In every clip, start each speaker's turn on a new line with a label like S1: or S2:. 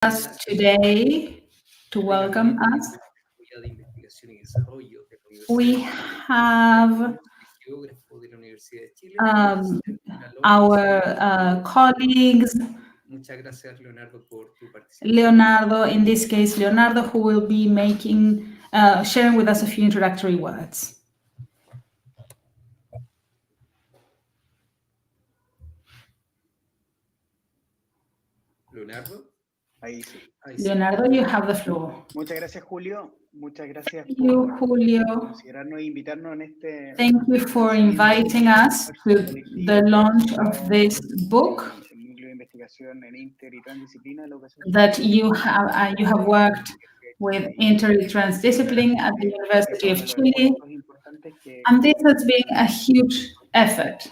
S1: us today to welcome us. We have our colleagues, Leonardo, in this case, Leonardo, who will be sharing with us a few introductory words.
S2: Leonardo? Ahí sí.
S1: Leonardo, you have the floor.
S2: Muchas gracias, Julio. Muchas gracias
S1: por
S2: Julio. Considerarnos e invitarnos en este.
S1: Thank you for inviting us to the launch of this book that you have worked with inter and transdiscipline at the University of Chile, and this has been a huge effort.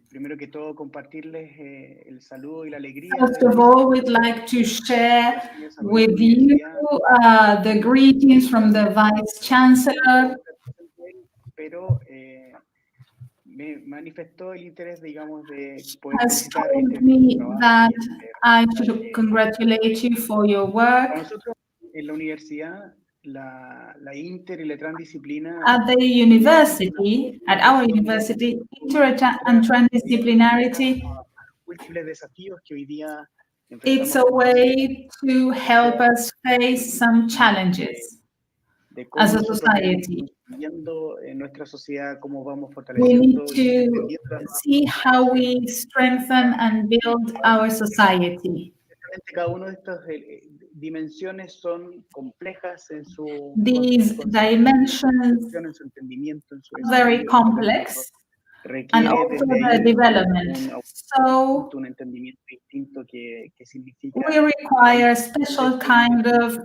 S2: Primero que todo, compartirles el saludo y la alegría.
S1: First of all, we'd like to share with you the greetings from the Vice Chancellor.
S2: Pero me manifestó el interés, digamos, de poder
S1: has told me that I should congratulate you for your work.
S2: Nosotros en la universidad, la inter y la transdisciplina.
S1: At the university, at our university, inter and transdisciplinarity, it's a way to help us face some challenges as a society. We need to see how we strengthen and build our society. These dimensions are very complex and also the development. So we require a special kind of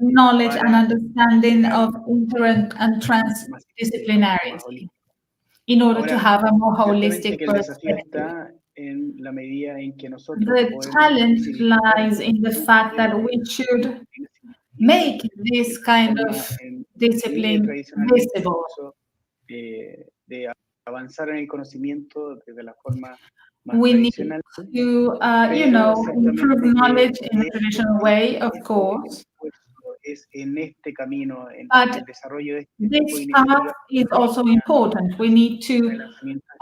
S1: knowledge and understanding of inter and transdisciplinarity in order to have a more holistic perspective. The challenge lies in the fact that we should make this kind of discipline visible. We need to, improve knowledge in a traditional way, of course. But this path is also important. We need to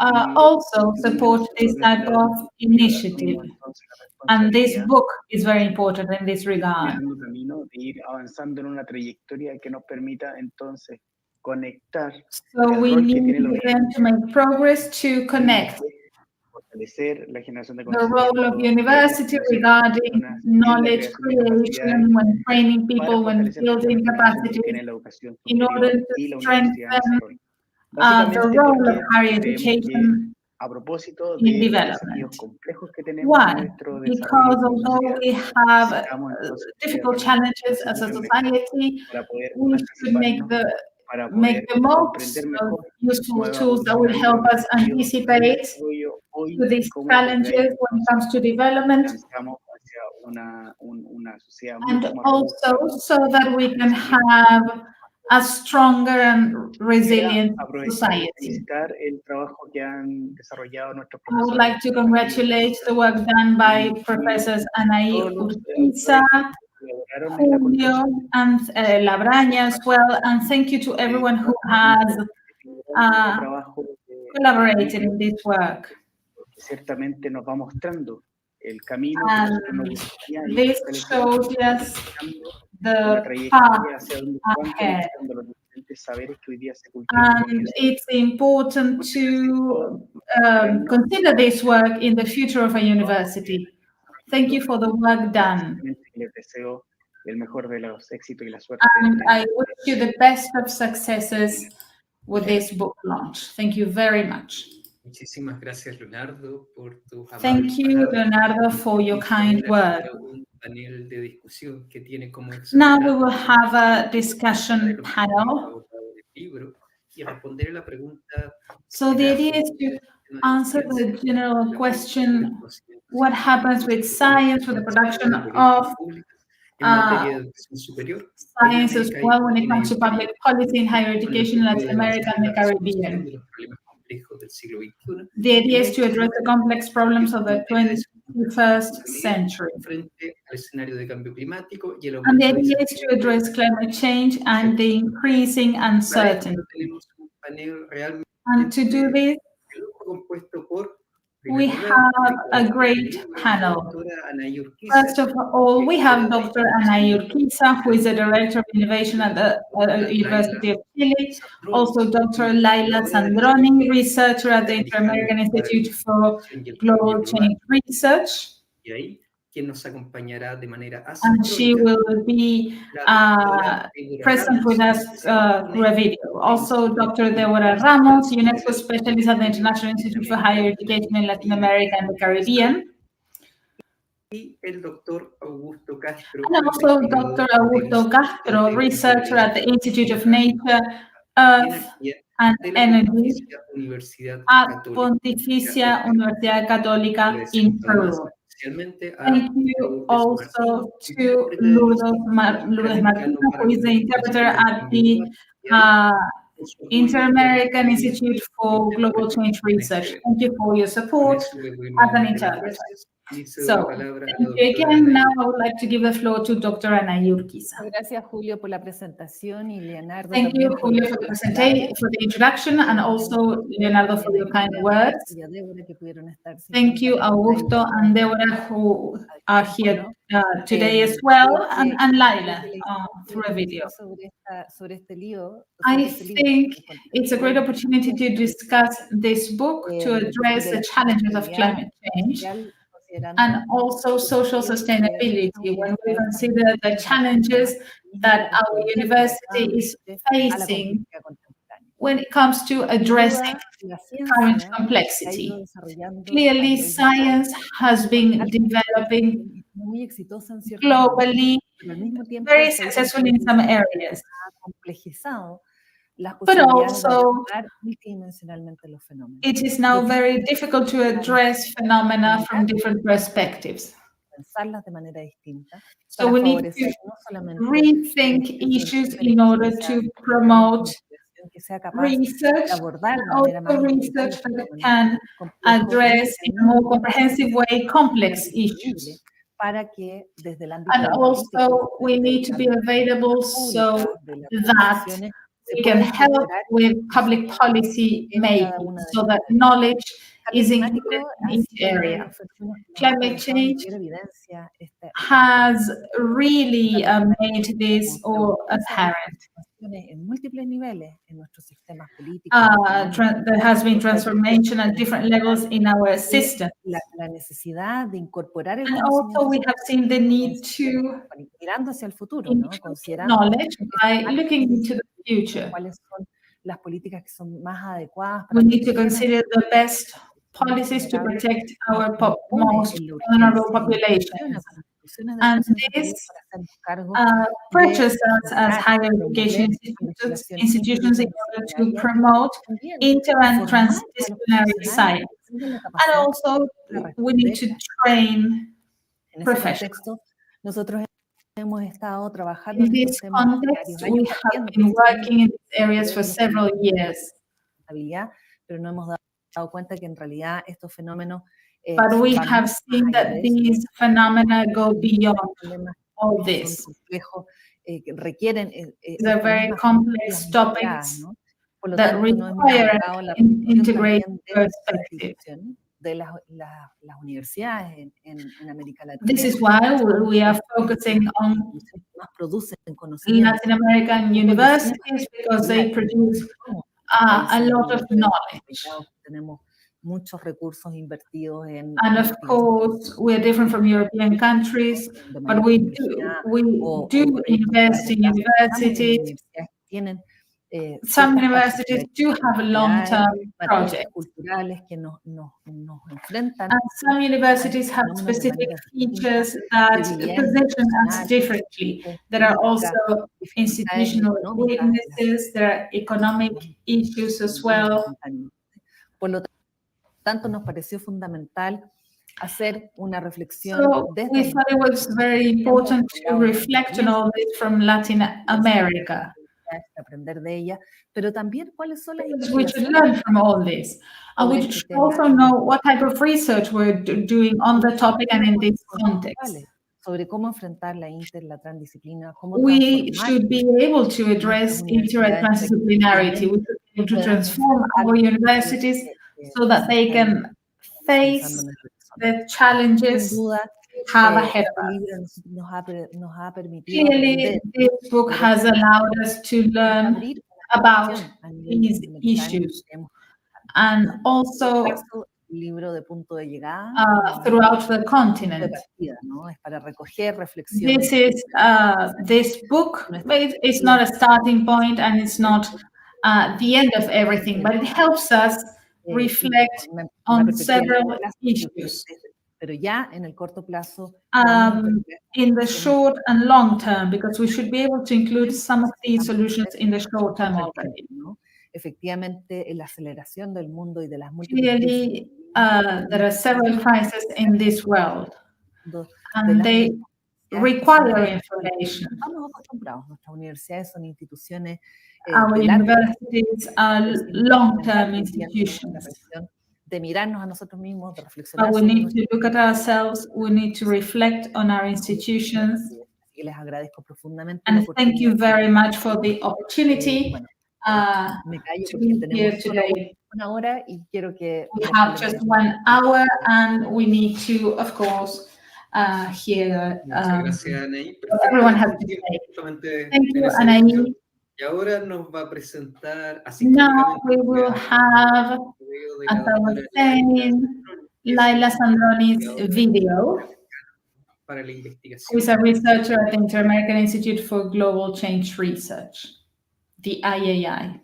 S1: also support this type of initiative. And this book is very important in this regard. So we need then to make progress to connect the role of university regarding knowledge creation, when training people, when building capacity, in order to strengthen the role of higher education in development. Why? Because although we have difficult challenges as a society, we should make the most of useful tools that will help us anticipate to these challenges when it comes to development, and also so that we can have a stronger and resilient society. I would like to congratulate the work done by Professors Anaí Urquiza, Julio, and Labraña as well, and thank you to everyone who has collaborated in this work. And this shows us the path ahead. And it's important to consider this work in the future of a university. Thank you for the work done. And I wish you the best of successes with this book launch. Thank you very much. Thank you, Leonardo, for your kind word. Now we will have a discussion panel. So the idea is to answer the general question, what happens with science, with the production of science as well when it comes to public policy in higher education in Latin America and the Caribbean.
S3: complejos del siglo XXI.
S1: The idea is to address the complex problems of the 21st century.
S3: Frente al escenario de cambio climático y el
S1: And the
S3: aumento de
S1: idea is to address climate change and the increasing uncertainty.
S3: tenemos un panel realmente
S1: And to do this,
S3: compuesto por
S1: we have a great panel. First of all, we have Dr. Ana Urquiza, who is the Director of Innovation at the University of Chile. Also, Dr. Laila Sandroni, researcher at the Inter-American Institute for Global Change Research. And she will be present with us through a video. Also, Dr. Deborah Ramos, UNESCO specialist at the International Institute for Higher Education in Latin America and the Caribbean. And also Dr. Augusto Castro, researcher at the Institute of Nature, Earth and Energy at Pontificia Universidad Católica in Peru. Thank you also to Lourdes Martina, who is the interpreter at the Inter-American Institute for Global Change Research. Thank you for your support as an interpreter. So, thank you again. Now I would like to give the floor to Dr. Ana Urquiza.
S4: Gracias, Julio, por la presentación y Leonardo.
S1: Thank you, Julio, for the presentation, for the introduction, and also Leonardo for your kind words. Thank you, Augusto and Deborah, who are here today as well, and Laila through a video. I think it's a great opportunity to discuss this book to address the challenges of climate change and also social sustainability when we consider the challenges that our university is facing when it comes to addressing current complexity. Clearly, science has been developing globally, very successfully in some areas. But also, it is now very difficult to address phenomena from different perspectives. So we need to rethink issues in order to promote research, and also research that can address in a more comprehensive way complex issues. And also, we need to be available so that we can help with public policy making, so that knowledge is included in each area. Climate change has really made this all apparent. There has been transformation at different levels in our system. And also we have seen the need to increase knowledge by looking into the future. We need to consider the best policies to protect our most vulnerable populations. And this pressures us as higher education institutions in order to promote inter- and transdisciplinary science. And also, we need to train professionals. In this context, we have been working in these areas for several years. But we have seen that these phenomena go beyond all this. These are very complex topics that require an integrated perspective. This is why we are focusing on Latin American universities, because they produce a lot of knowledge. And of course, we are different from European countries, but we do invest in universities. Some universities do have a long-term project. And some universities have specific features that position us differently. There are also institutional weaknesses, there are economic issues as well. So we thought it was very important to reflect on all this from Latin America.
S4: aprender de ella, pero también cuáles son las
S1: We should learn from all this. And we should also know what type of research we're doing on the topic and in this context.
S4: Sobre cómo enfrentar la la transdisciplina, cómo
S1: We should be able to address inter and transdisciplinarity. We should be able to transform our universities so that they can face the challenges we have ahead of us. Clearly, this book has allowed us to learn about these issues and also throughout the continent. This book is not a starting point and it's not the end of everything, but it helps us reflect on several issues in the short and long term, because we should be able to include some of these solutions in the short term already. Clearly, there are several crises in this world, and they require information. Our universities are long-term institutions. So we need to look at ourselves, we need to reflect on our institutions. And thank you very much for the opportunity to be here today. We have just 1 hour and we need to, of course, hear what everyone has to say. Thank you, Anaí.
S3: Y ahora nos va a presentar, así
S1: Now we will have, as I was saying, Laila Sandroni's video,
S3: para la investigación.
S1: who is a researcher at the Inter-American Institute for Global Change Research, the IAI.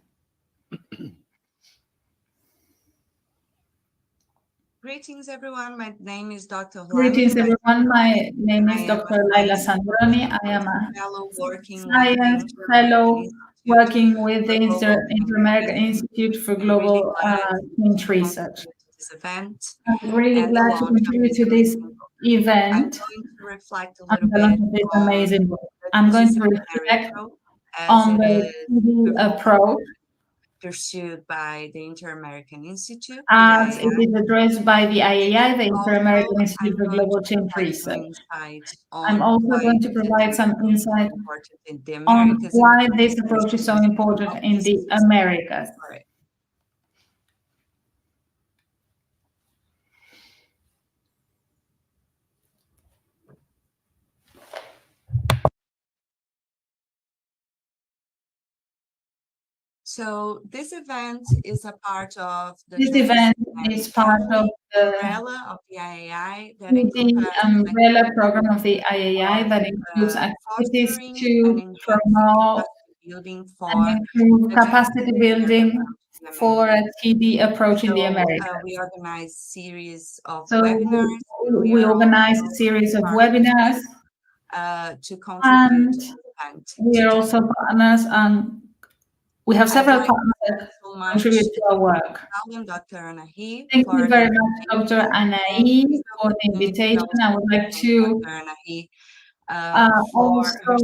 S5: Greetings, everyone. My name is Dr.
S1: Greetings, everyone. My name is Dr. Laila Sandroni. I am a science fellow working with the Inter-American Institute for Global Change Research. I'm really glad to contribute to this event and the launch of this amazing book. I'm going to reflect on the PD approach
S5: pursued by the Inter-American Institute,
S1: as it is addressed by the IAI, the Inter-American Institute for Global Change Research. I'm also going to provide some insight on why this approach is so important in the Americas.
S5: So this event is a part of the
S1: umbrella
S5: of the IAI
S1: that the umbrella program of the IAI that includes activities to promote and improve capacity building for a TD approach in the Americas.
S5: We organize series of
S1: webinars. We organize a series of webinars
S5: to contribute to
S1: the event. We are also partners and we have several partners that contribute to our work. Thank you very much, Dr. Anaí, for the invitation. I would like to also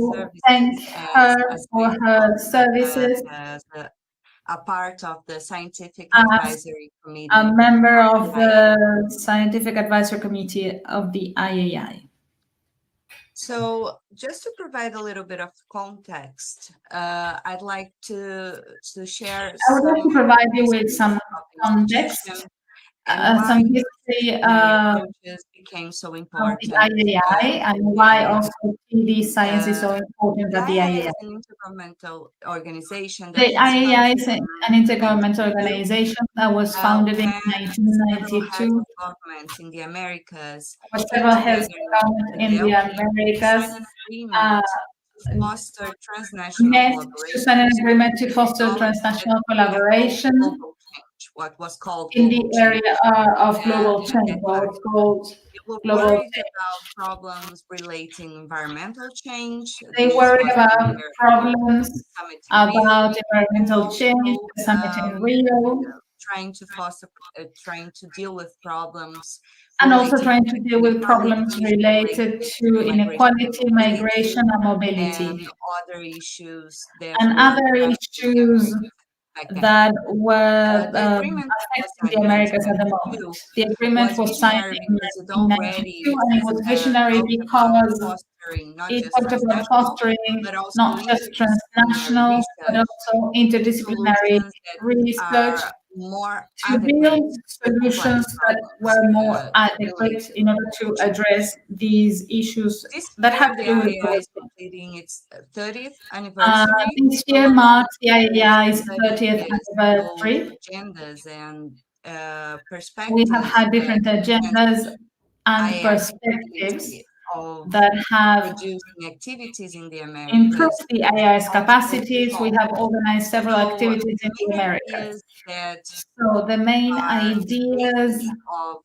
S1: thank her for her services
S5: a part of the Scientific Advisory Committee.
S1: A member of the Scientific Advisory Committee of the IAI.
S5: So just to provide a little bit of context, I'd like to share
S1: I would like to provide you with some context, some history
S5: became so important
S1: of the IAI and why also TD science is so important at the IAI.
S5: An intergovernmental organization.
S1: The IAI is an intergovernmental organization that was founded in 1992.
S5: Governments in the Americas,
S1: several heads of government in the Americas
S5: foster transnational
S1: to sign an agreement to foster transnational collaboration
S5: what was called
S1: in the area of global change, what was called global change.
S5: About problems relating environmental change.
S1: They worried about problems about environmental change, the summit in Rio.
S5: Trying to deal with problems
S1: and also trying to deal with problems related to inequality, migration, and mobility,
S5: and other issues that
S1: and
S5: were
S1: other
S5: affecting the
S1: issues
S5: Americas back then.
S1: that were
S5: The agreement was
S1: affecting the
S5: signed in
S1: Americas at the
S5: 1992
S1: moment. The agreement was signed
S5: visionary
S1: in
S5: because it already
S1: 1992, and it was visionary
S5: talked about
S1: because
S5: fostering not
S1: it
S5: just
S1: talked about
S5: transnational,
S1: fostering
S5: but also
S1: not just transnational, but
S5: research,
S1: also interdisciplinary
S5: solutions that
S1: research
S5: are more
S1: to
S5: adequate
S1: build
S5: to complex
S1: solutions that
S5: problems,
S1: were more
S5: to
S1: adequate in order to address these issues
S5: This
S1: that
S5: year,
S1: have
S5: the
S1: to do with
S5: IAI is
S1: policy.
S5: completing its 30th anniversary.
S1: This
S5: So
S1: year
S5: along
S1: marks the
S5: with
S1: IAI's
S5: 30
S1: 30th
S5: years,
S1: anniversary.
S5: those agendas and
S1: We
S5: perspectives
S1: have had different
S5: that
S1: agendas and
S5: IAI
S1: perspectives
S5: of
S1: that have
S5: producing activities in the
S1: improved
S5: Americas.
S1: the IAI's
S5: also
S1: capacities. We
S5: evolved.
S1: have organized several
S5: So
S1: activities in the
S5: main
S1: Americas.
S5: ideas that
S1: So the main
S5: are
S1: ideas
S5: missing of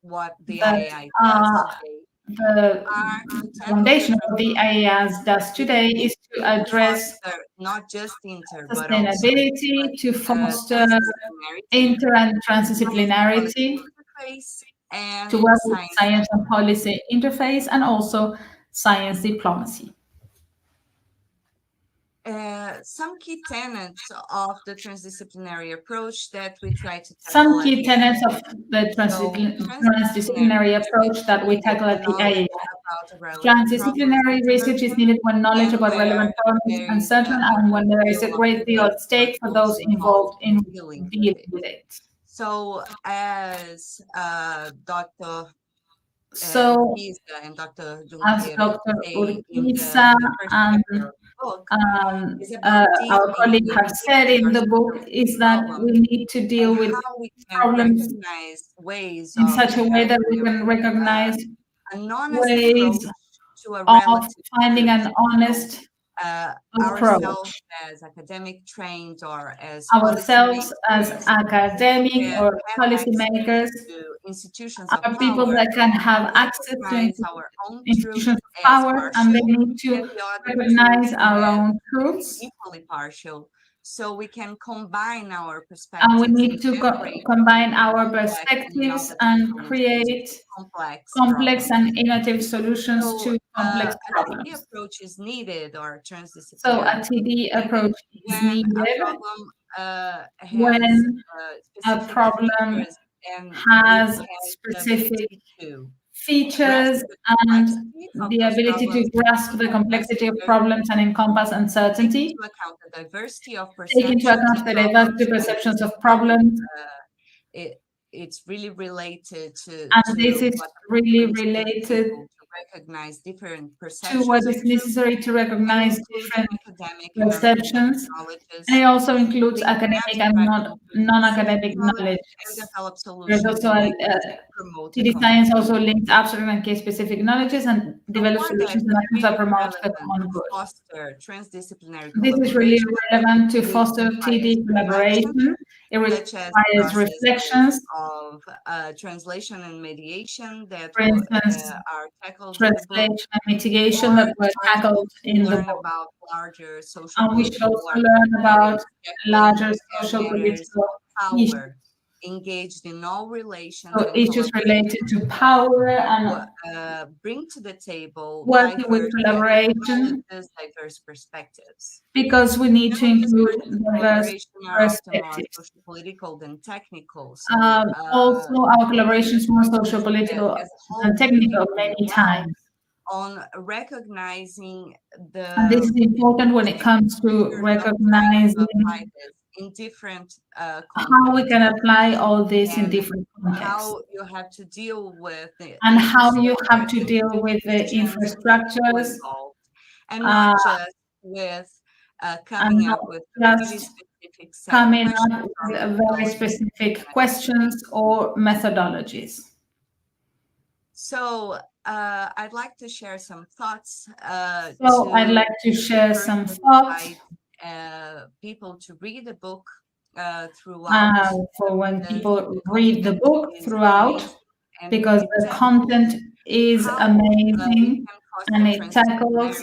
S5: what the
S1: that
S5: IAI
S1: are
S5: does today
S1: the
S5: are to tackle
S1: foundation
S5: the
S1: of what the IAS does today is to address
S5: foster not just inter, but also
S1: sustainability, to foster
S5: transdisciplinarity,
S1: inter and transdisciplinarity,
S5: interface, and
S1: to work with
S5: science.
S1: science and policy interface, and also science diplomacy.
S5: Some key tenets of the transdisciplinary approach that we try to tackle.
S1: Some key tenets of the transdisciplinary approach that we tackle at the IAI. Transdisciplinary research is needed when knowledge about relevant problems is uncertain and when there is a great deal at stake for those involved in dealing with it.
S5: So as Dr.
S1: So,
S5: Urquiza and Dr.
S1: as
S5: Junqueira
S1: Dr.
S5: say in
S1: Urquiza and
S5: book,
S1: our colleague have said in the book, is that we need to deal with problems
S5: ways
S1: in such a way that we can recognize ways of finding an honest approach.
S5: As academic trained or as
S1: Ourselves as academic or policymakers
S5: institutions
S1: are people that can have access to institutions of power, and they need to recognize our own truths.
S5: Equally partial, so we can combine our perspectives.
S1: And we need to combine our perspectives and create complex and innovative solutions to complex problems.
S5: A TD approach is needed, or transdisciplinary.
S1: So a TD approach is needed when a problem has specific features and the ability to grasp the complexity of problems and encompass uncertainty, take into account the diversity of perceptions of problems.
S5: It's really related to,
S1: and this is really related
S5: to recognize different
S1: to what is necessary to recognize different perceptions. And it also includes academic and non-academic knowledge. There's also TD Science also links abstract and case-specific knowledges and develops solutions and actions that promote the common good. This is really relevant to foster TD collaboration. It requires reflections
S5: of translation and mediation that
S1: for instance,
S5: are tackled
S1: translation and mitigation that were tackled in the book.
S5: About larger social
S1: and we should also learn about larger social political issues.
S5: Engaged in all relations.
S1: So issues related to power and
S5: bring to the table
S1: working with collaboration,
S5: diverse perspectives.
S1: Because we need to include diverse perspectives.
S5: Social political than technical.
S1: Also, our collaboration is more social political than technical many times.
S5: On recognizing
S1: and this is important when it comes to recognizing
S5: in different
S1: how we can apply all this in different contexts.
S5: How you have to deal with
S1: and how you have to deal with the infrastructures
S5: and not just with coming up with
S1: very specific questions or methodologies.
S5: So I'd like to share some thoughts.
S1: I'd like to share some thoughts.
S5: People to read the book throughout.
S1: For when people read the book throughout, because the content is amazing and it tackles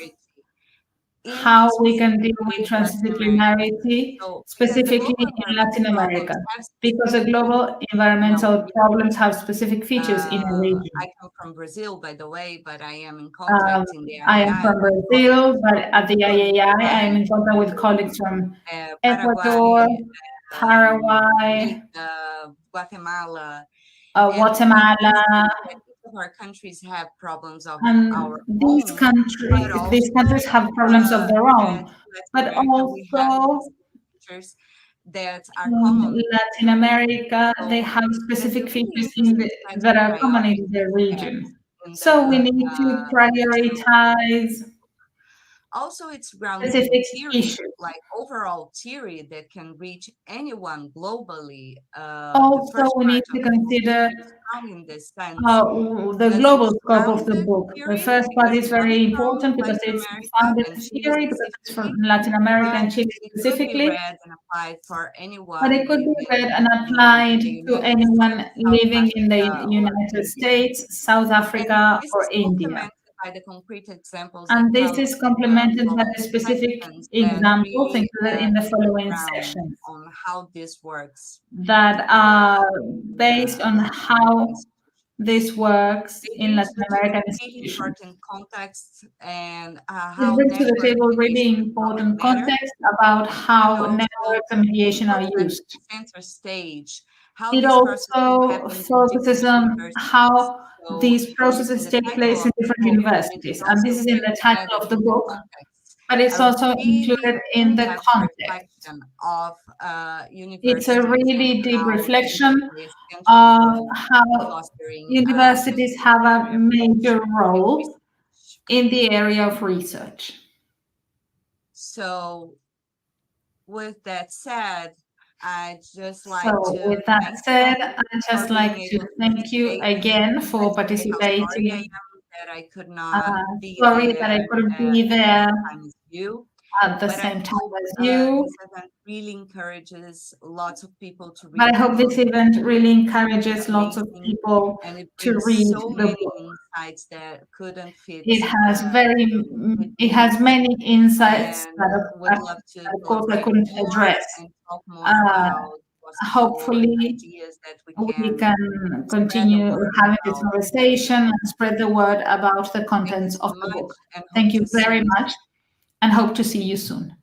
S1: how we can deal with transdisciplinarity, specifically in Latin America, because the global environmental problems have specific features in a region.
S5: I come from Brazil, by the way, but I am in contact in the
S1: I am from Brazil, but at the IAI, I am in contact with colleagues from Ecuador, Paraguay,
S5: Guatemala.
S1: Guatemala.
S5: Each of our countries have problems of
S1: And
S5: our
S1: these
S5: own,
S1: countries have problems of their own, but also
S5: features that are
S1: in
S5: common.
S1: Latin America, they have specific features that are common in the region. So we need to prioritize
S5: Also, it's grounded in
S1: specific
S5: theory,
S1: issues.
S5: like overall theory that can reach anyone globally.
S1: Also, we need to consider the global scope of the book. The first part is very important because it's founded theory, because it's from Latin America and Chile specifically, but it could be read and applied to anyone living in the United States, South Africa, or India.
S5: By the concrete examples
S1: and this is complemented by the specific examples included in the following sessions
S5: on how this works,
S1: that are based on how this works in Latin American institutions.
S5: Important context and
S1: This brings to the table really important context about how networks and mediation are used.
S5: Center stage.
S1: It also focuses on how these processes take place in different universities, and this is in the title of the book, but it's also included in the context. It's a really deep reflection of how universities have a major role in the area of research.
S5: So, with that said, I'd just like
S1: I'd just like to thank you again for participating.
S5: That I could not be
S1: sorry that I couldn't be there at the
S5: but
S1: same time
S5: hope,
S1: as you.
S5: This event really encourages lots of people to read.
S1: But I hope this event really encourages lots of people to read the book.
S5: Insights that couldn't fit.
S1: It has many insights that of course I couldn't address. Hopefully we can continue having this conversation and spread the word about the contents of the book. Thank you very much and hope to see you soon.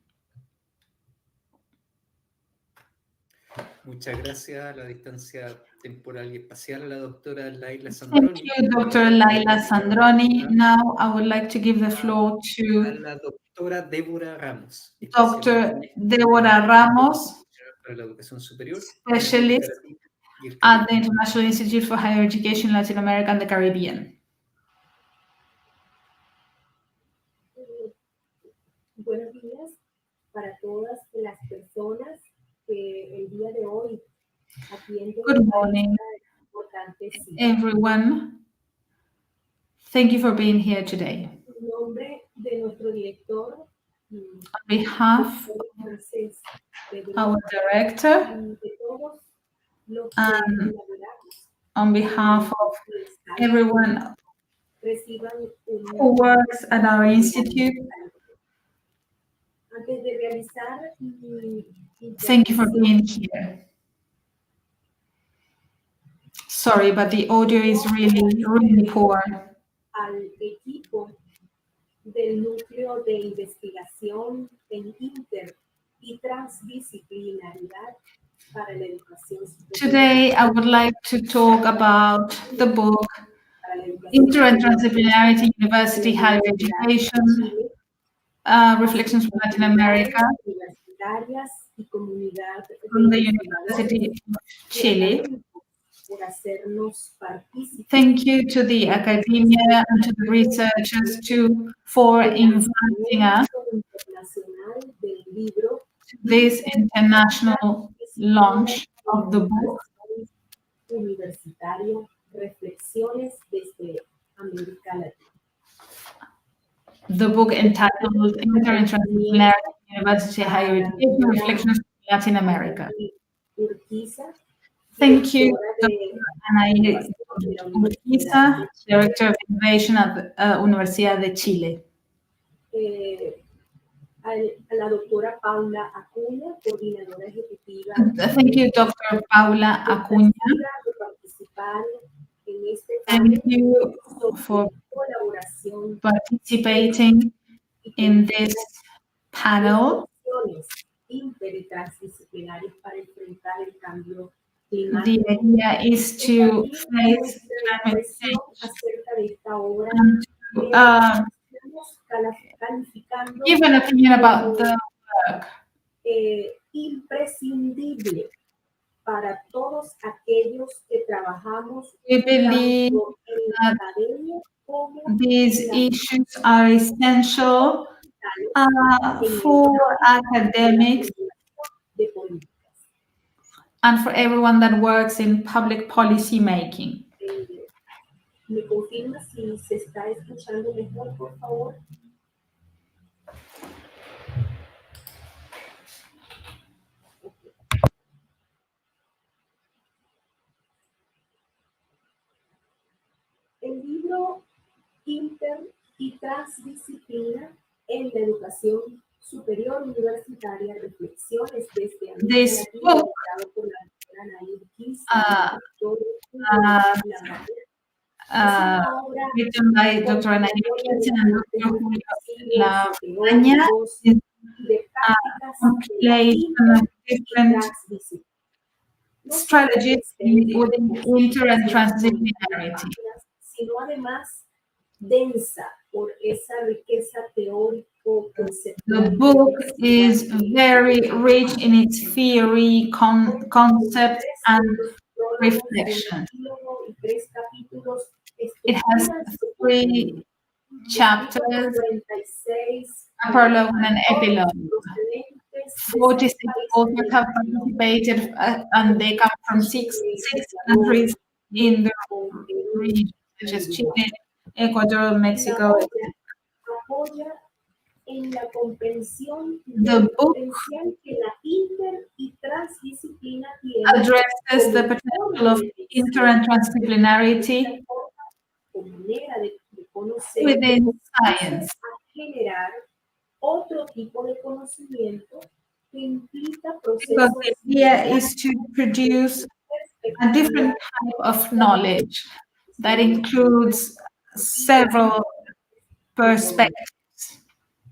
S3: Muchas gracias a la distancia temporal y espacial a la doctora Laila Sandroni.
S1: Thank you, Dr. Laila Sandroni. Now I would like to give the floor to
S3: la doctora Débora Ramos.
S1: Dr. Débora Ramos,
S3: para la educación superior,
S1: specialist at the International Institute for Higher Education in Latin America and the Caribbean.
S6: Buenos días para todas las personas que el día de hoy atienden.
S1: Good morning, everyone. Thank you for being here today.
S6: En nombre de nuestro director,
S1: on behalf of our director, and on behalf of everyone who works at our institute, thank you for being here. Sorry, but the audio is really poor.
S6: Del núcleo de investigación en inter y transdisciplinaridad para la educación superior.
S1: Today, I would like to talk about the book Inter and Transdisciplinarity University Higher Education, Reflections from Latin America, from the University of Chile. Thank you to the academia and to the researchers for inviting us to this international launch of the book. The book entitled Inter and Transdisciplinarity University Higher Education, Reflections from Latin America. Thank you, Dr. Anaí Urquiza, Director of Innovation at the Universidad de Chile.
S6: a la doctora Paula Acuña, coordinadora ejecutiva.
S1: Thank you, Dr. Paula Acuña.
S6: Por participar en este
S1: Thank
S6: panel
S1: you for
S6: sobre colaboración
S1: participating in this panel.
S6: acciones inter y transdisciplinarias para enfrentar el cambio
S1: The
S6: climático.
S1: idea is to face climate change
S6: Acerca de esta obra,
S1: and to
S6: estamos calificando
S1: give an opinion about the work.
S6: Imprescindible para todos aquellos que trabajamos
S1: We believe
S6: tanto en la academia como
S1: these
S6: en la
S1: issues are essential for academics
S6: de políticas.
S1: and for everyone that works in public policy making.
S6: ¿Me confirma si se está escuchando mejor, por favor? El libro Inter y Transdisciplina en la Educación Superior Universitaria, Reflexiones desde América
S1: This
S6: Latina,
S1: book,
S6: editado por la doctora Anaí Urquiza,
S1: written by Dr. Anaí Urquiza and Dr. Julio Labaña, is a compilation of different strategies within inter and transdisciplinarity.
S6: sino además densa por esa riqueza teórico-conceptual.
S1: The book is very rich in its theory, concept, and reflection. It has 3 chapters, a prologue and an epilogue. 46 authors have participated, and they come from six countries in the region, such as Chile, Ecuador, Mexico. The book addresses the potential of inter and transdisciplinarity within science. Because the idea is to produce a different type of knowledge that includes several perspectives.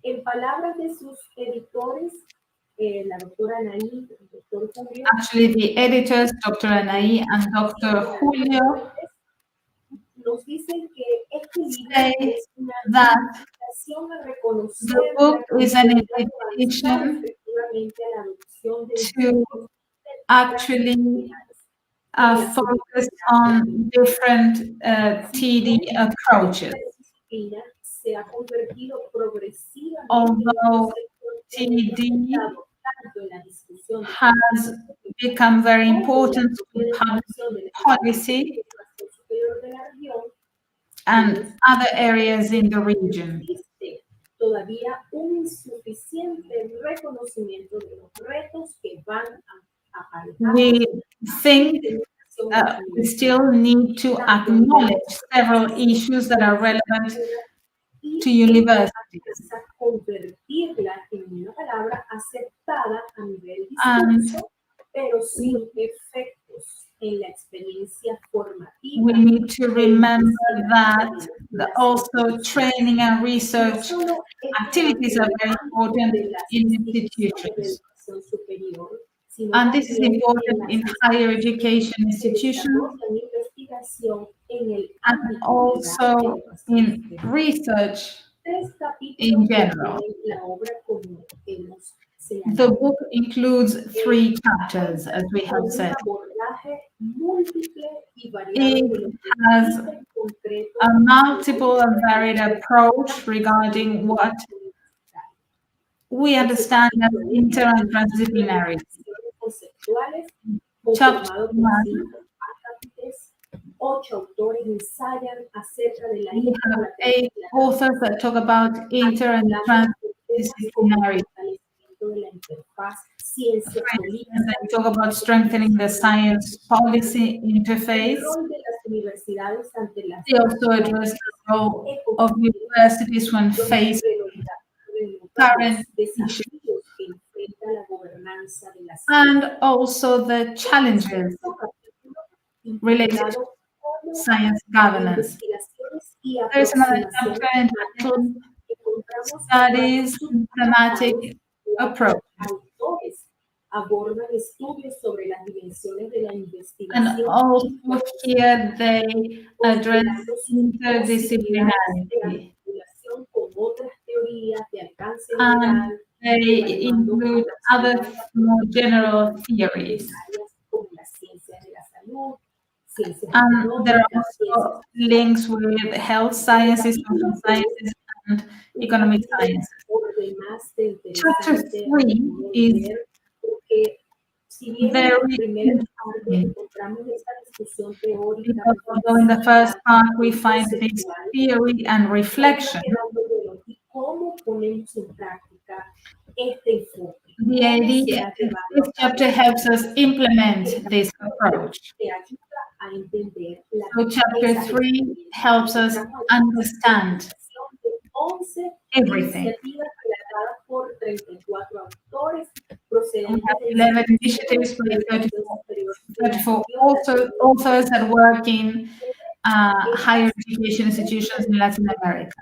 S6: En palabras de sus editores, la doctora Anaí, el doctor Julio.
S1: Actually, the editors, Dr. Anaí and Dr. Julio,
S6: nos dicen que este
S1: say
S6: libro es una
S1: that
S6: invitación a reconocer
S1: the book is an invitation to actually focus on different TD approaches. Although TD has become very important to public policy and other areas in the region.
S6: Todavía un insuficiente reconocimiento de los retos que van a
S1: We think we still need to acknowledge several issues that are relevant to universities.
S6: Convertirla en una palabra aceptada a nivel discurso, pero sin efectos en la experiencia formativa.
S1: We need to remember that also training and research activities are very important in institutions. And this is important in higher education institutions and also in research in general. The book includes 3 chapters, as we have said. It has a multiple and varied approach regarding what we understand as inter and transdisciplinarity. Chapter 1, we have 8 authors that talk about inter and transdisciplinarity. They talk about strengthening the science policy interface. They also address the role of universities when faced current
S6: desafíos que enfrenta la gobernanza de la
S1: and also the challenges related to
S6: titulado Cómo
S1: science governance.
S6: investigaciones y
S1: There's another
S6: aproximaciones
S1: chapter entitled
S6: encontramos
S1: Studies
S6: varios
S1: Thematic
S6: cuatro
S1: Approach.
S6: autores abordan estudios sobre las dimensiones de la
S1: And
S6: investigación
S1: also here they address
S6: considerando sus posibilidades de
S1: interdisciplinarity.
S6: articulación con otras teorías de alcance
S1: And
S6: general,
S1: they include other more general theories.
S6: en áreas como las ciencias de la salud, ciencias
S1: And there are
S6: económicas,
S1: also links with health sciences, social sciences, and economic sciences.
S6: por demás de
S1: Chapter
S6: interesante
S1: 3 is
S6: ver, porque si bien en la
S1: very
S6: primera parte
S1: interesting
S6: encontramos esa discusión teórica,
S1: because although in the first part we find this theory and reflection,
S6: y cómo ponemos en práctica este enfoque.
S1: the idea, this chapter helps us implement this approach.
S6: Te ayuda a entender la
S1: So chapter 3 helps us understand everything.
S6: iniciativas relatadas por 34 autores
S1: We
S6: procedentes
S1: have
S6: de
S1: 11 initiatives by 34 authors that work in higher education institutions in Latin America.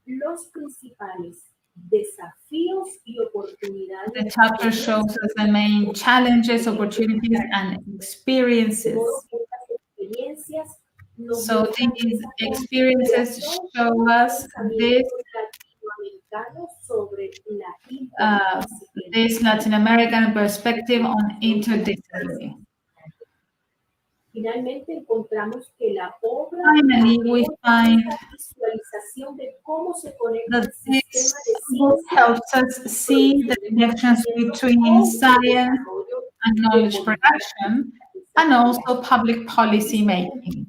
S6: los principales desafíos y oportunidades.
S1: The chapter shows us the main challenges, opportunities, and experiences. So these experiences show us this Latin American perspective on interdisciplinary.
S6: Finalmente encontramos que la obra
S1: Finally, we find
S6: visualización de cómo se conecta
S1: that
S6: el
S1: this
S6: sistema de
S1: book
S6: ciencia
S1: helps us see the connections between science and knowledge production and also public policy making.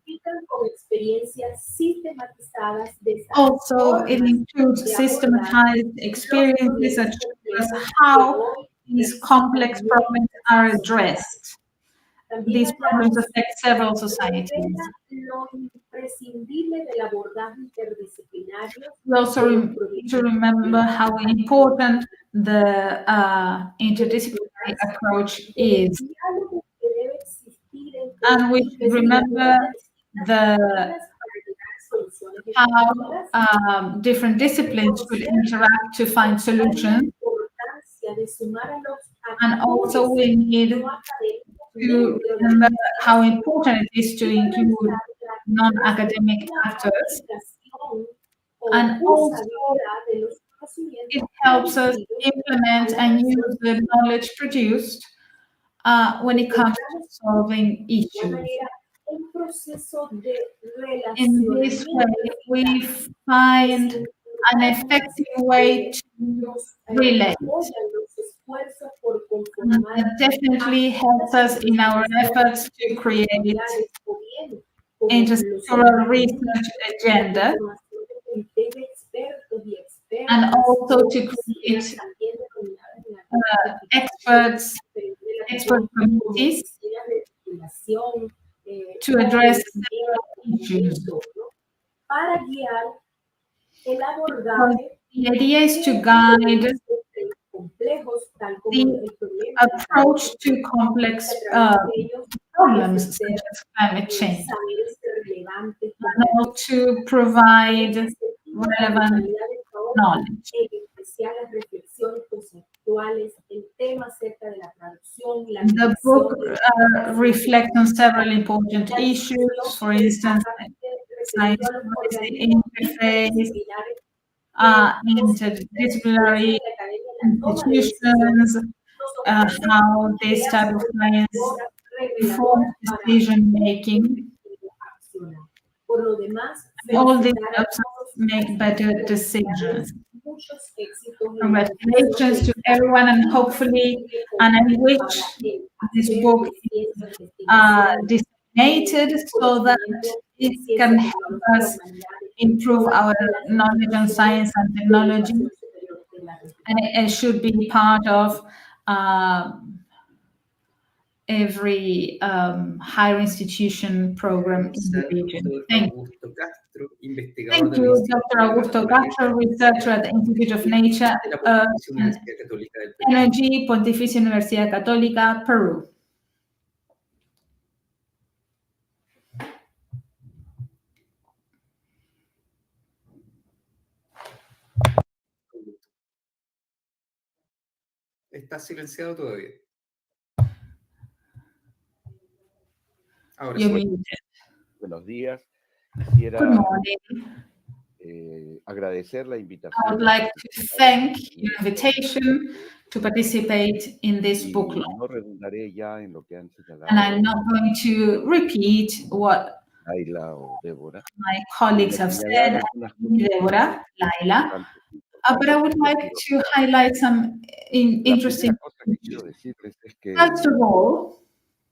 S6: con experiencias sistematizadas de
S1: Also, it includes systematized experiences that show us how these complex problems are addressed. These problems affect several societies.
S6: lo imprescindible del abordaje interdisciplinario.
S1: We also need to remember how important the interdisciplinary approach is. And we should remember how different disciplines should interact to find solutions. And also we need to remember how important it is to include non-academic actors. And also it helps us implement and use the knowledge produced when it comes to solving issues. In this way, we find an effective way to relate. That definitely helps us in our efforts to create intersectoral research agenda and also to create expert committees to address issues. The idea is to guide the approach to complex problems such as climate change, and also to provide relevant knowledge. The book reflects on several important issues, for instance, science policy, interface, interdisciplinary institutions, how this type of science informs decision making. All this helps us make better decisions. Congratulations to everyone, and hopefully, and I wish this book is disseminated so that it can help us improve our knowledge on science and technology, and it should be part of every higher institution program in the region. Thank you.
S3: investigador
S1: Thank
S3: del
S1: you,
S3: Instituto
S1: Dr. Augusto Gacho, researcher at the Institute of Nature,
S3: de la Pontificia Universidad Católica del Perú.
S1: Energy, Pontificia Universidad Católica, Perú.
S3: Está silenciado todavía. Ahora
S1: You're
S3: sí.
S1: muted.
S7: Buenos días.
S1: Good
S7: Quisiera
S1: morning.
S7: agradecer la
S1: I
S7: invitación.
S1: would like to thank your invitation to participate in this book
S7: Y
S1: club.
S7: no redundaré ya en lo que han señalado
S1: And I'm not going to repeat what
S7: Laila o Débora.
S1: my colleagues have said, Deborah, Laila, but I would like to highlight some interesting.
S7: La primera cosa que quiero decirles es que
S1: First of all,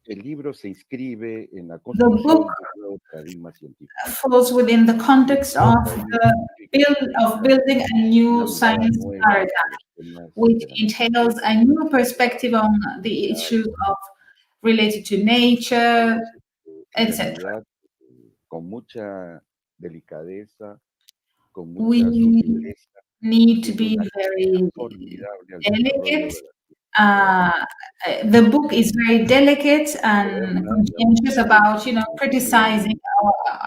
S7: el libro se inscribe en la
S1: the
S7: construcción
S1: book
S7: de un nuevo paradigma científico.
S1: falls within the context of building a new science paradigm, which entails a new perspective on the issues of related to nature,
S7: En
S1: etc.
S7: realidad, con mucha delicadeza, con
S1: We
S7: mucha sutileza,
S1: need to
S7: y
S1: be
S7: una
S1: very
S7: formidable al desarrollo
S1: delicate.
S7: de la
S1: The book is very delicate and conscientious about, criticizing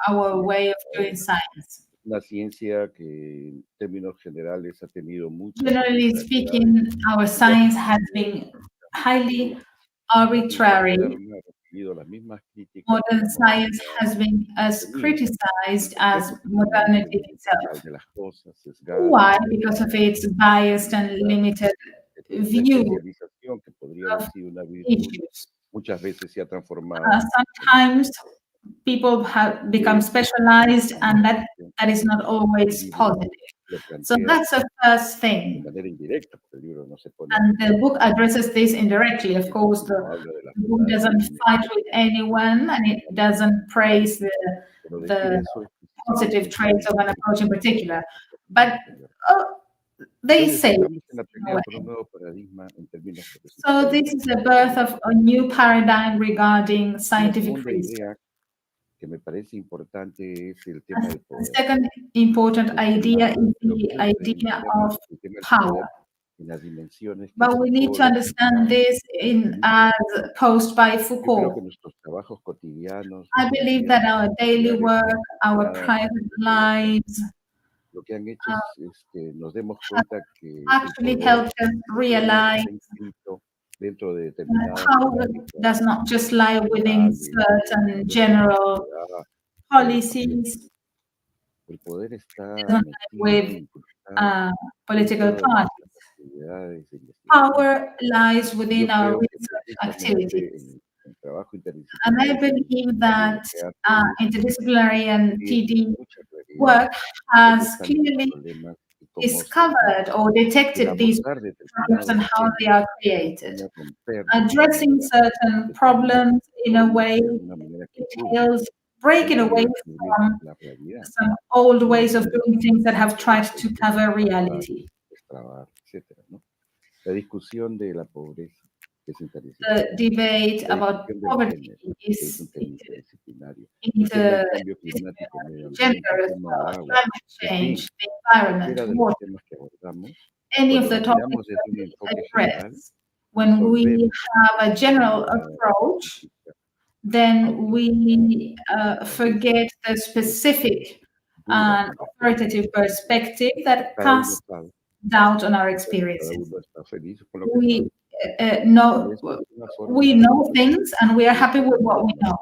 S1: our way of doing science.
S7: una ciencia que en términos generales ha tenido muchas
S1: Generally speaking, our science has been highly arbitrary.
S7: moderna, ha recibido las mismas críticas
S1: Modern
S7: que la
S1: science
S7: modernidad
S1: has been as criticized as modernity itself.
S7: de las cosas, sesgada,
S1: Why? Because of its biased and limited
S7: la
S1: view
S7: especialización que podría haber
S1: of
S7: sido una virtud,
S1: issues.
S7: muchas veces se ha transformado
S1: Sometimes people have become specialized, and that is not always positive.
S7: lo
S1: So
S7: plantea
S1: that's the first
S7: de
S1: thing.
S7: manera indirecta, porque el libro no se pone
S1: And the book addresses this indirectly. Of course,
S7: no
S1: the
S7: habla de la
S1: book doesn't fight with anyone, and it doesn't praise
S7: pero
S1: the
S7: decir eso es
S1: positive traits of an approach in particular. But they
S7: Entonces,
S1: say.
S7: estamos en la pelea por un nuevo paradigma en términos
S1: So this is the birth of a new paradigm regarding
S7: La
S1: scientific
S7: segunda
S1: research.
S7: idea que me parece importante es el tema del
S1: The
S7: poder.
S1: second important idea is the idea of
S7: El tema del
S1: power.
S7: poder en las dimensiones que
S1: But we need to
S7: Foucault
S1: understand this as posed by
S7: Yo creo
S1: Foucault.
S7: que nuestros trabajos cotidianos,
S1: I believe that our daily work, our
S7: familiares,
S1: private lives,
S7: lo que han hecho es que nos demos cuenta que
S1: actually
S7: el poder
S1: helped us realize
S7: está inscrito dentro de
S1: that
S7: determinadas
S1: power
S7: dinámicas
S1: does not just lie within certain general
S7: sociedad,
S1: policies,
S7: el poder está
S1: doesn't lie with
S7: incrustado
S1: political
S7: dentro de
S1: parties.
S7: nuestras actividades de investigación.
S1: Power lies within
S7: Yo
S1: our
S7: creo que
S1: research
S7: precisamente
S1: activities.
S7: el trabajo
S1: And I
S7: interdisciplinario
S1: believe that interdisciplinary and TD work has clearly discovered or detected these problems and how they are created. Addressing certain problems in a way entails breaking away from some old ways of doing things that have tried to cover reality.
S7: La discusión de la pobreza es
S1: The debate about poverty is interdisciplinary, gender as well, climate change, the environment, water. Any of the topics that we address, when we have a general approach, then we forget the specific and authoritative perspective that casts doubt on our experiences. We know things and we are happy with what we know.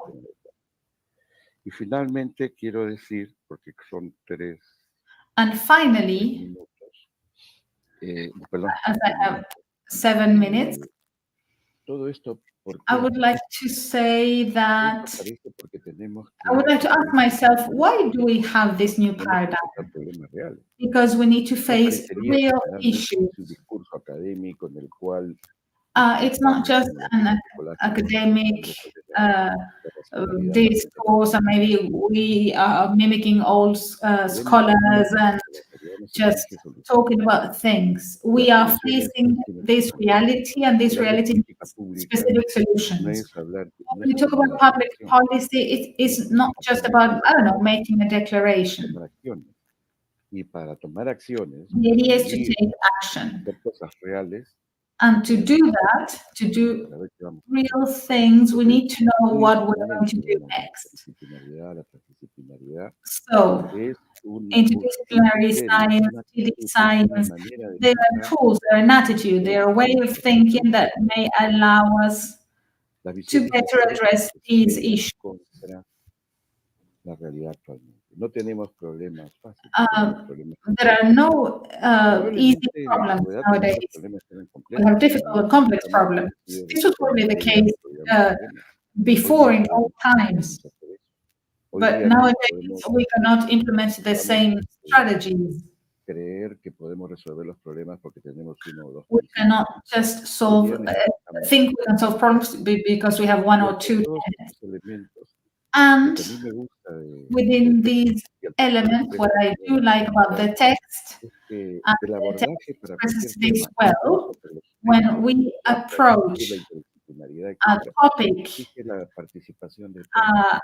S7: Y finalmente quiero decir, porque son 3
S1: And finally,
S7: perdón,
S1: as I have 7 minutes,
S7: todo esto
S1: I would like to say that I would like to ask myself, why do we have this new paradigm? Because we need to face real issues. It's not just an academic discourse, and maybe we are mimicking old scholars just talking about things. We are facing this reality, and this reality needs specific solutions. When we talk about public policy, it is not just about, I don't know, making a declaration.
S7: tomar acciones. Y para tomar acciones,
S1: The idea is to
S7: y
S1: take action.
S7: hacer cosas reales,
S1: And to do that, to do
S7: para ver qué vamos a
S1: real things, we need to know what we're going to do
S7: hacer.
S1: next.
S7: La transdisciplinaridad
S1: So,
S7: es un
S1: interdisciplinary
S7: criterio,
S1: science,
S7: una
S1: TD
S7: actitud, una
S1: science,
S7: manera de
S1: they are
S7: pensar.
S1: tools, they're an attitude, they're a way of thinking that may allow us
S7: La
S1: to
S7: visión
S1: better address these issues.
S7: contra la realidad actualmente. No tenemos problemas fáciles. Tenemos problemas
S1: There are no easy
S7: Probablemente en la
S1: problems
S7: antigüedad
S1: nowadays.
S7: los problemas eran
S1: We
S7: complejos,
S1: have difficult and complex problems. This was probably the case before in old times. But nowadays, we cannot implement the same strategies.
S7: Creer que podemos resolver los problemas porque tenemos uno o dos
S1: We
S7: principios.
S1: cannot just think we can solve problems because we have one or two
S7: Todos
S1: tenets.
S7: estos elementos,
S1: And
S7: lo que a mí me gusta
S1: within these elements, what I do like about the text,
S7: es que
S1: and
S7: el
S1: the
S7: abordaje
S1: text
S7: para
S1: expresses
S7: cualquier
S1: this
S7: tema,
S1: well, when we approach
S7: la interdisciplinaridad,
S1: a
S7: etcétera,
S1: topic,
S7: exige la participación de todos.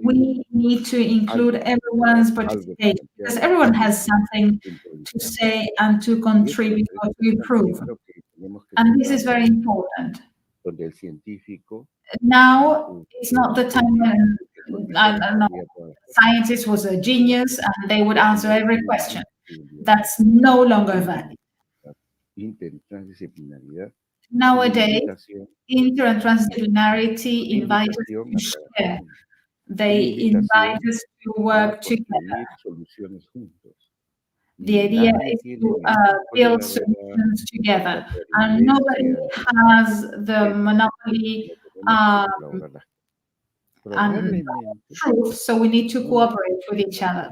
S1: we need to include everyone's participation, because everyone has something to say and to contribute or to improve. And this is very important.
S7: Donde el científico
S1: Now is not the time when, I don't know, scientist was a genius and they would answer every question. That's no longer valid.
S7: Interdisciplinaridad,
S1: Nowadays, inter and transdisciplinarity invite us
S7: invitación
S1: to
S7: a
S1: share. They invite us to work together.
S7: soluciones juntos.
S1: The idea is to build solutions together, and nobody has the monopoly and truth, so we need to cooperate with each other.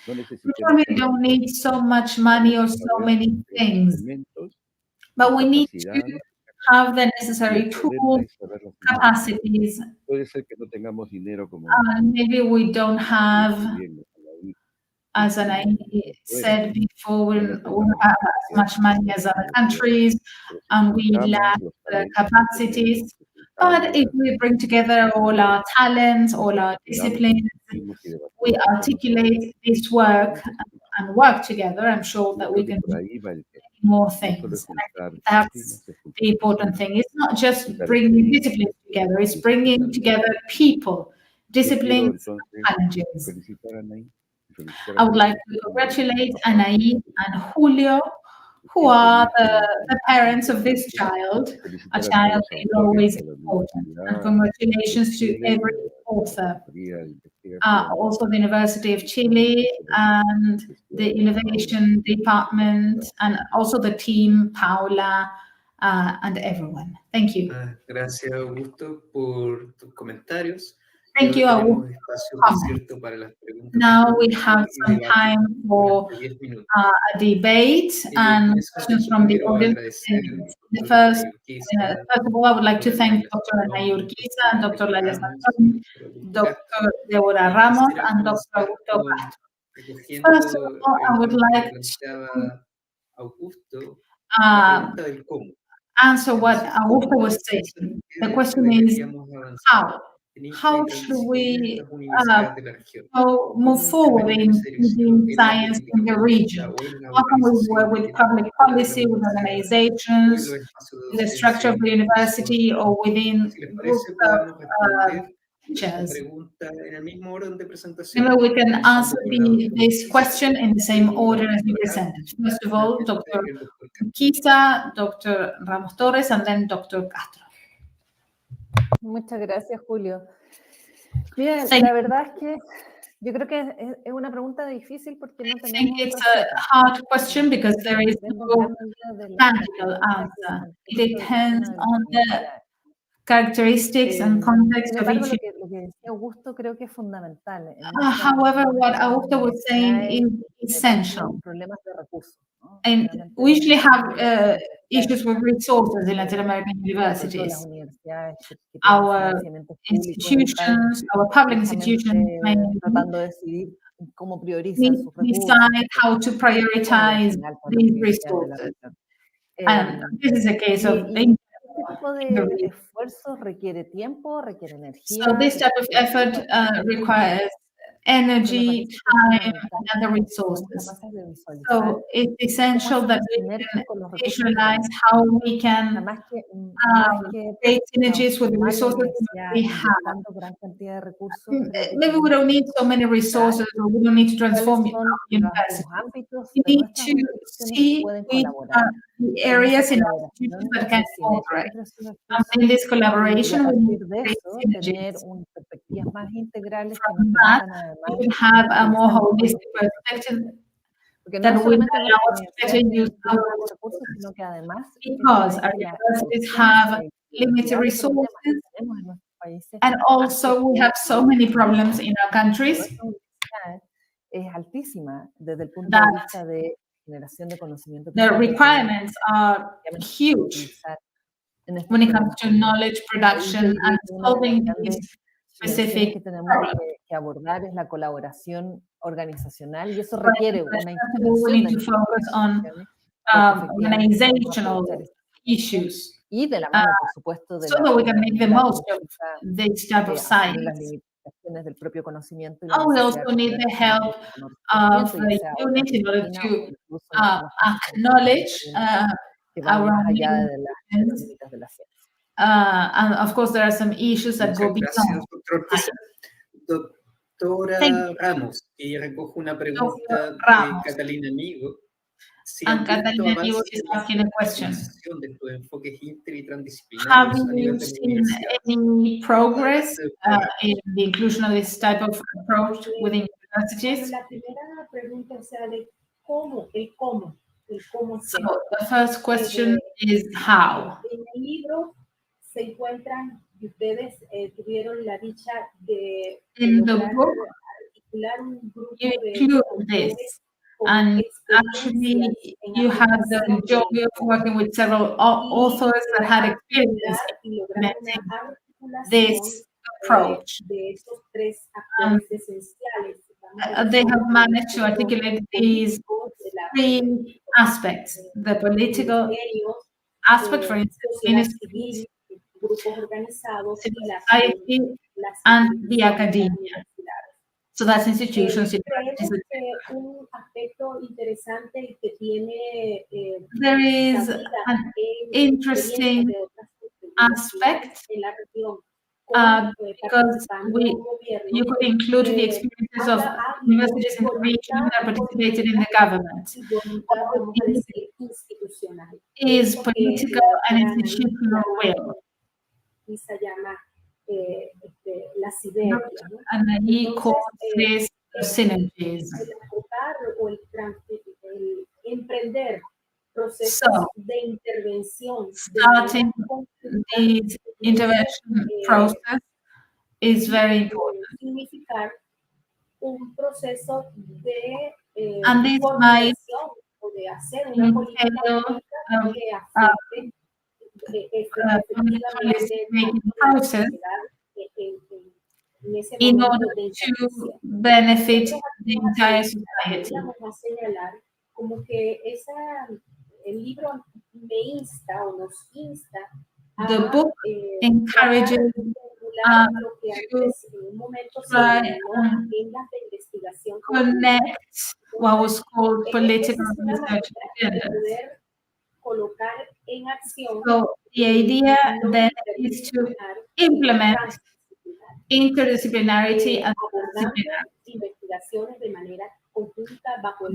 S1: We probably don't need so much money or so many things, but we need to have the necessary tools, capacities. Maybe we don't have, as I said before, we don't have as much money as other countries, and we lack the capacities. But if we bring together all our talents, all our disciplines, we articulate this work and work together, I'm sure that we can do more things. And I think that's the important thing. It's not just bringing disciplines together, it's bringing together people, disciplines, challenges. I would like to congratulate Anaí and Julio, who are the parents of this child, a child that is always important. And congratulations to every author. Also the University of Chile and the Innovation Department, and also the team, Paula, and everyone. Thank you.
S3: Gracias, Augusto, por tus comentarios.
S1: Thank you, Augusto. Now we have some time for a debate and questions from the audience. First of all, I would like to thank Dr. Anaí Urquiza and Dr. Laia Santoni, Dr. Deborah Ramos, and Dr. Augusto Castro. First of all, I would like to answer what Augusto was saying. The question is, how? How should we move forward in science in the region? How can we work with public policy, with organizations, with the structure of the university, or within groups of teachers? Maybe we can answer this question in the same order as you presented. First of all, Dr. Urquiza, Dr. Ramos Torres, and then Dr. Castro.
S4: Muchas gracias, Julio. Mira, la verdad es que yo creo que es una pregunta difícil porque no tenemos.
S1: I think it's a hard question because there is no practical answer. It depends on the characteristics and context of each.
S4: Lo que decía Augusto creo que es fundamental.
S1: However, what Augusto was saying is essential.
S4: Problemas de recursos.
S1: And we usually have issues with resources in Latin American universities. Our institutions, our public institutions,
S4: cómo priorizan sus recursos.
S1: decide how to prioritize these resources. And this is a case of
S4: Este tipo de esfuerzo requiere tiempo, requiere energía.
S1: So this type of effort requires energy, time, and other resources. So it's essential that we can visualize how we can create synergies with the resources we have. Maybe we don't need so many resources, or we don't need to transform our university. We need to see which are the areas in our institutions that can cooperate. And in this collaboration, we need to create synergies. From that, we will have a more holistic perspective that will allow us to better use our resources. Because our universities have limited resources, and also we have so many problems in our countries that the requirements are huge when it comes to knowledge production and solving these specific problems. We need to focus on organizational issues so that we can make the most of this type of science. And we also need the help of the unit in order to acknowledge our limitations. And of course, there are some issues that go beyond.
S3: Doctora Ramos, y recojo una pregunta de Catalina Amigo. Si
S1: And Catalina Amigo is asking a question.
S3: De estos enfoques inter y
S1: Have
S3: transdisciplinarios a
S1: you
S3: nivel de
S1: seen any progress in the inclusion of this type of approach within universities?
S6: La primera pregunta, o sea, de cómo, el cómo
S1: So the first question is how.
S6: En el libro se encuentran, y ustedes tuvieron la dicha de
S1: In the book,
S6: articular un grupo
S1: you
S6: de
S1: include this, and actually you have the joy of working with several authors that had experience implementing this approach. They have managed to articulate these three aspects: the political aspect, for instance, ministries, civil society, and the academia. So that's institutions. There is an interesting aspect because you could include the experiences of universities in the region that participated in the government. Is political and institutional will. And he calls this synergies. So, starting this intervention process is very important. And this might entail policy-making process in order to benefit the entire society. The book encourages to try and connect what was called political research agendas. So the idea then is to implement interdisciplinarity and disciplinarity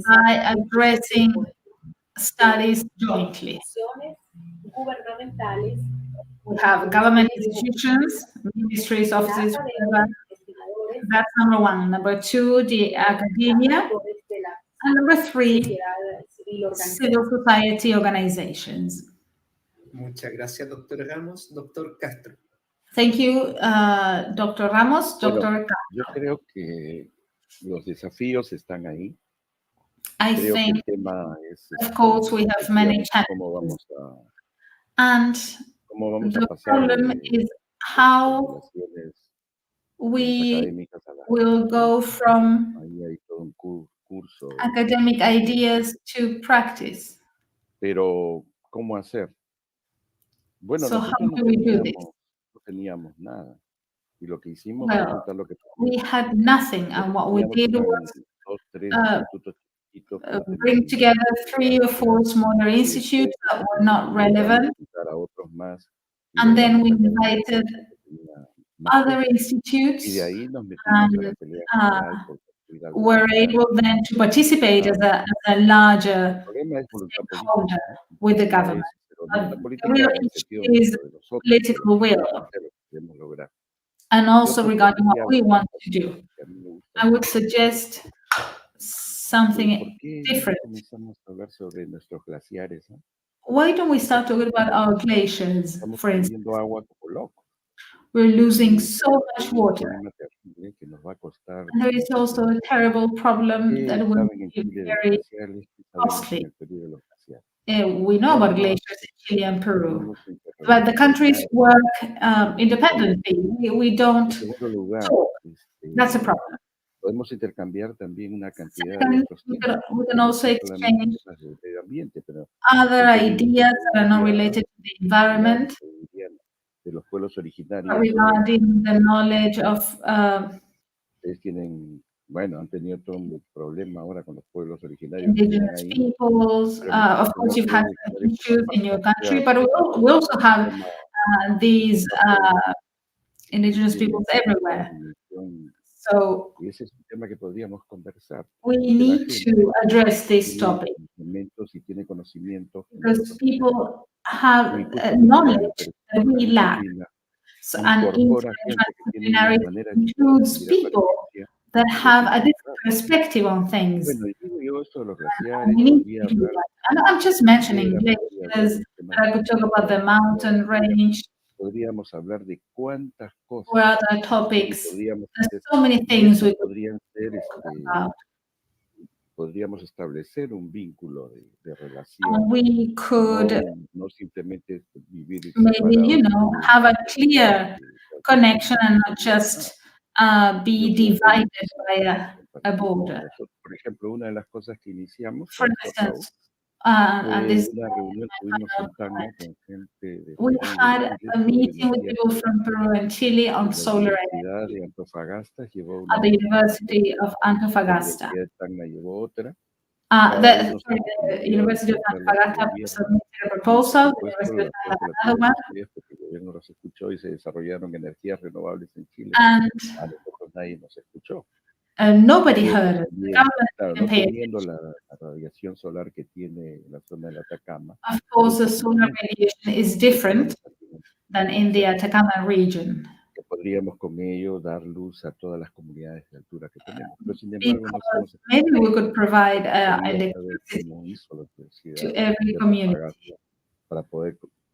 S1: by addressing studies jointly. We have government institutions, ministries, offices, whatever. That's number one. Number two, the academia. And number three, civil society organizations.
S3: Muchas gracias, Dr. Ramos. Dr. Castro.
S1: Thank you, Dr. Ramos. Dr.
S7: Bueno,
S1: Castro.
S7: yo creo que los desafíos están ahí.
S1: I
S7: Creo que
S1: think,
S7: el tema es,
S1: of course, we have many challenges. And the problem is how we will go from
S7: uso de
S1: academic ideas to practice.
S7: Pero, ¿cómo hacer? Bueno,
S1: So how
S7: nosotros
S1: do we do this?
S7: no teníamos nada. Y lo que hicimos fue
S1: Well,
S7: juntar lo que
S1: we
S7: teníamos.
S1: had nothing,
S7: Lo
S1: and
S7: que
S1: what we
S7: teníamos
S1: did
S7: eran
S1: was
S7: 2, 3
S1: uh,
S7: institutos chiquitos que no tenían
S1: bring together 3 or 4 smaller
S7: y
S1: institutes
S7: después
S1: that were not relevant,
S7: invitar a otros más y
S1: and then
S7: logramos
S1: we
S7: sacar un
S1: invited
S7: que tenía más
S1: other
S7: peso. Y de
S1: institutes
S7: ahí nos metimos a la
S1: and
S7: pelea general por construir algo
S1: were
S7: más grande.
S1: able then to participate as a larger
S7: El problema es voluntad
S1: stakeholder
S7: política, ¿no?
S1: with the
S7: El problema
S1: government.
S7: pero voluntad
S1: The
S7: política
S1: real
S7: en el
S1: issue
S7: sentido
S1: is
S7: nuestro, de nosotros,
S1: political will,
S7: de lo que queremos lograr.
S1: and
S7: Yo
S1: also regarding what
S7: propondría
S1: we
S7: una
S1: want
S7: cosa
S1: to do.
S7: que a mí me gusta
S1: I would
S7: mucho.
S1: suggest
S7: ¿Por
S1: something
S7: qué
S1: different.
S7: no comenzamos a hablar sobre nuestros glaciares? ¿No?
S1: Why don't we start talking about our glaciers,
S7: Estamos
S1: for instance?
S7: perdiendo agua como locos.
S1: We're losing
S7: Y
S1: so much
S7: hay un
S1: water.
S7: problema terrible que nos va a costar.
S1: And there is also a terrible problem that will
S7: Saben en
S1: be
S7: Chile de los
S1: very
S7: glaciares, sabemos
S1: costly.
S7: en el periodo de los glaciares.
S1: We know about
S7: Forma
S1: glaciers in Chile and Peru,
S7: unos
S1: but the countries
S7: interrelacionados.
S1: work independently. We
S7: En
S1: don't
S7: segundo lugar,
S1: talk. That's a problem.
S7: podemos intercambiar también una cantidad de
S1: Second,
S7: otros
S1: we
S7: temas.
S1: can also
S7: No solamente
S1: exchange
S7: temas de medio ambiente, pero
S1: other
S7: en términos
S1: ideas that are not
S7: de
S1: related to the environment,
S7: de los pueblos originarios.
S1: regarding the knowledge of
S7: Ustedes tienen, bueno, han tenido todo un problema ahora con los pueblos originarios que tienen
S1: indigenous
S7: ahí.
S1: peoples. Of course, you've had issues in your country, but we also have these indigenous peoples everywhere. So
S7: Y ese es un tema que podríamos conversar.
S1: we need to address this topic
S7: Y tiene conocimiento
S1: because people have knowledge that we lack. So, and interdisciplinarity includes people that have a different perspective on things.
S7: Bueno, digo yo esto de los glaciares,
S1: And we need
S7: podría
S1: to do
S7: hablar
S1: that. And I'm just mentioning
S7: podría
S1: glaciers,
S7: hablar
S1: but I could talk about the mountain range
S7: podríamos hablar de cuántas cosas
S1: or other topics.
S7: podríamos
S1: There's so many things we could
S7: podrían ser
S1: talk about.
S7: podríamos establecer un vínculo de relación.
S1: And we could
S7: No simplemente vivir
S1: maybe, have a clear connection and not just be divided by a border.
S7: Por ejemplo, una de las cosas que iniciamos
S1: For instance, and this,
S7: una reunión tuvimos en Tacna con gente de
S1: we
S7: Perú y de
S1: had
S7: Chile
S1: a meeting with
S7: sobre
S1: people from Peru and Chile on
S7: la
S1: solar
S7: Universidad
S1: energy
S7: de Antofagasta llevó
S1: at the University of
S7: la
S1: Antofagasta.
S7: Universidad de Tacna llevó otra.
S1: The University of Antofagasta submitted a proposal, the University of Tacna another one,
S7: Porque el gobierno los escuchó y se desarrollaron energías renovables en Chile.
S1: and
S7: A nosotros nadie nos escuchó.
S1: Nobody heard it. The government
S7: Claro,
S1: didn't
S7: no
S1: pay
S7: teniendo
S1: attention.
S7: la radiación solar que tiene la zona del Atacama.
S1: Of course, the solar radiation is different than in the Atacama region.
S7: Que podríamos con ello dar luz a todas las comunidades de altura que tenemos. Pero sin embargo, no
S1: Because maybe we could provide
S7: saber
S1: electricity
S7: cómo hizo la universidad
S1: to every
S7: de
S1: community.
S7: Antofagasta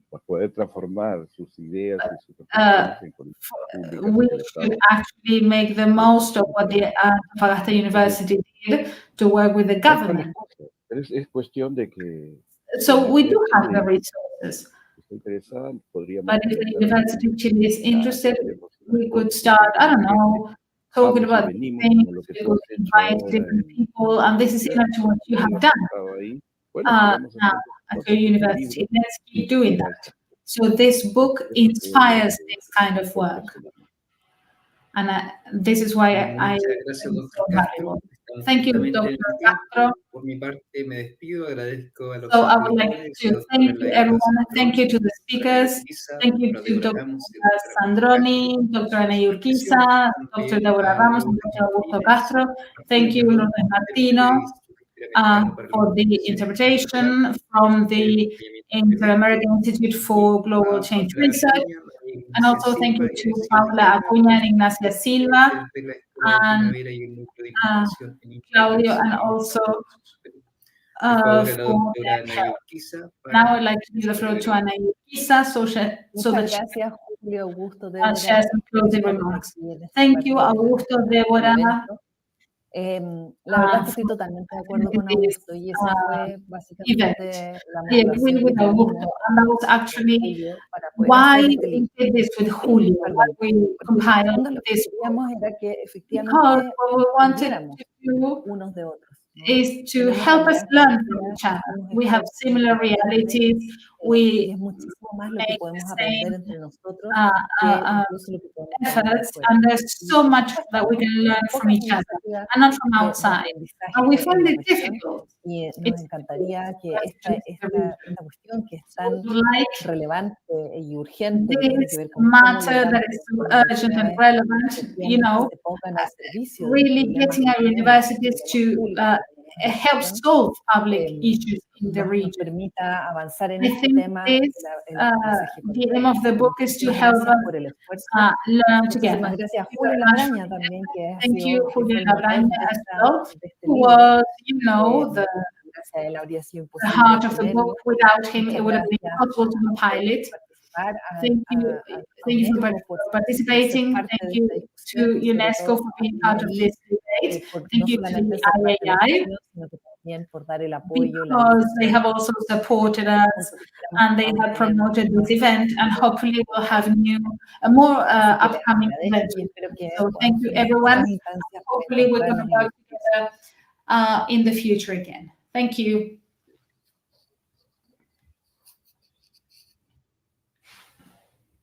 S7: para poder transformar sus ideas y sus reflexiones en políticas públicas
S1: We
S7: que el Estado
S1: should actually make the most of what the Antofagasta University did to work with the
S7: Hay todas las
S1: government.
S7: cosas, pero es cuestión de que
S1: So we do
S7: Universidad
S1: have the resources.
S7: está interesada, podríamos
S1: But if the
S7: comenzar
S1: University of Chile is interested,
S7: podríamos
S1: we could
S7: cosas,
S1: start, I don't know, talking
S7: vamos y
S1: about
S7: venimos
S1: things,
S7: como lo que
S1: we
S7: tú
S1: could
S7: has hecho
S1: invite
S7: ahora
S1: different people, and this is
S7: universidad,
S1: similar to what you have
S7: has
S1: done
S7: estado ahí. Bueno,
S1: now
S7: sigamos
S1: at
S7: haciendo
S1: your
S7: cosas,
S1: university.
S7: libros,
S1: Let's keep doing
S7: inspira
S1: that. So this book inspires this kind of work. And this is why I
S3: Muchas gracias,
S1: it's
S3: doctor
S1: so
S3: Castro.
S1: valuable.
S3: Estamos
S1: Thank you,
S3: justamente en
S1: Dr.
S3: el tiempo.
S1: Castro.
S3: Por mi parte, me despido. Agradezco a los
S1: So I would like
S3: auditores,
S1: to
S3: a doctora
S1: thank you,
S3: Laila
S1: everyone.
S3: Sandroni,
S1: Thank you to the speakers.
S3: Urquiza,
S1: Thank you
S3: doctora
S1: to
S3: Deborah
S1: Dr.
S3: Ramos y doctora
S1: Sandroni, Dr. Ana Urquiza, Dr. Deborah Ramos, and Dr. Augusto Castro. Thank you, Lourdes Martino, for the interpretation from the Inter-American Institute for Global Change Research. And also thank you to Paula Acuña and Ignacia Silva, and Claudio, and also for the Now I'd like to give the floor to Ana Urquiza so that
S4: gracias, Julio, Augusto,
S1: she can share some closing remarks. Thank you, Augusto, Deborah.
S4: La verdad es que estoy totalmente de acuerdo con Augusto y esa fue básicamente la
S1: I agree with Augusto, and that was actually why we did this with Julio, why we compiled this book,
S4: era que
S1: because
S4: efectivamente
S1: what we wanted to do
S4: unos de otros.
S1: is to help us learn from each other. We have similar realities. We make the same efforts, and there's so much that we can learn from each other and not from outside. And we find it difficult.
S4: Nos encantaría que esta cuestión que es tan relevante y urgente, que tiene que ver con
S1: matter that is so urgent and relevant, you know, really getting our universities to help solve public issues in the region. I think this, the aim of the book is to help us learn together. Thank you, Julio Labraña, as well, who was, you know, the heart of the book. Without him, it would have been impossible to compile it. Thank you for participating. Thank you to UNESCO for being part of this debate. Thank you to the IAI, because they have also supported us and they have promoted this event, and hopefully we'll have more upcoming events. So thank you, everyone. Hopefully we're going to work together in the future again. Thank you.